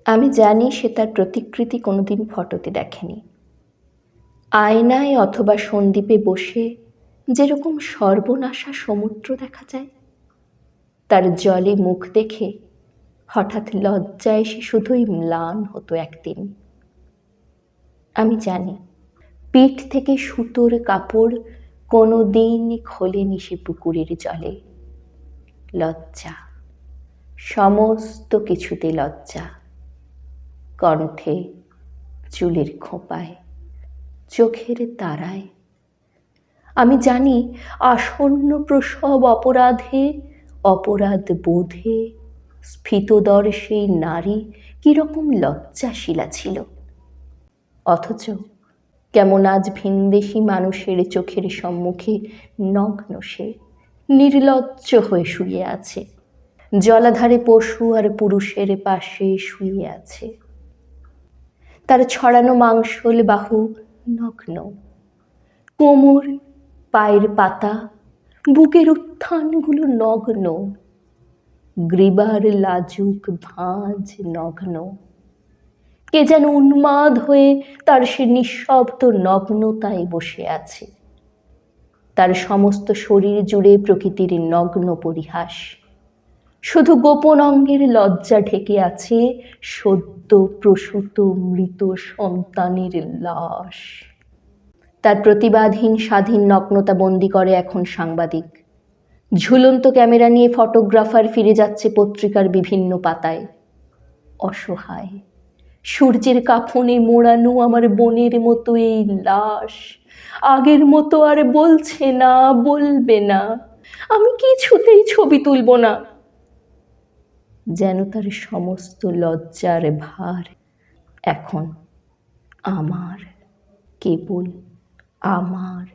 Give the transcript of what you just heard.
আমি জানি সে তার প্রতিকৃতি কোনোদিন ফটোতে দেখেনি। আয়নায় অথবা সন্দ্বীপে বসে যেরকম সর্বনাশা সমুদ্র দেখা যায়, তার জলে মুখ দেখে হঠাৎ লজ্জায় সে শুধুই ম্লান হতো একদিন। আমি জানি পিঠ থেকে সুতোর কাপড় কোনো দিন খোলেনি সে পুকুরের জলে। লজ্জা, সমস্ত কিছুতে লজ্জা, কণ্ঠে, চুলের খোঁপায়, চোখের তারায়। আমি জানি আসন্ন প্রসব অপরাধে, অপরাধ বোধে স্ফীতদর সেই নারী কিরকম লজ্জাশীলা ছিল। অথচ কেমন আজ ভিনদেশী মানুষের চোখের সম্মুখে নগ্ন সে নির্লজ্জ হয়ে শুয়ে আছে, জলাধারে পশু আর পুরুষের পাশে শুয়ে আছে। তার ছড়ানো মাংসল বাহু নগ্ন, কোমর, পায়ের পাতা, বুকের উত্থানগুলো নগ্ন, গ্রীবার লাজুক ভাঁজ নগ্ন। কে যেন উন্মাদ হয়ে তার সে নিঃশব্দ নগ্নতায় বসে আছে। তার সমস্ত শরীর জুড়ে প্রকৃতির নগ্ন পরিহাস, শুধু গোপন অঙ্গের লজ্জা ঢেকে আছে সদ্য প্রসূত মৃত সন্তানের লাশ। তার প্রতিবাদহীন স্বাধীন নগ্নতা বন্দি করে এখন সাংবাদিক। ঝুলন্ত ক্যামেরা নিয়ে ফটোগ্রাফার ফিরে যাচ্ছে পত্রিকার বিভিন্ন পাতায়। অসহায়, সূর্যের কাফনে মোড়ানো আমার বোনের মতো এই লাশ আগের মতো আর বলছে না, বলবে না, আমি কিছুতেই ছবি তুলব না। যেন তার সমস্ত লজ্জার ভার এখন আমার, কেবল আমার।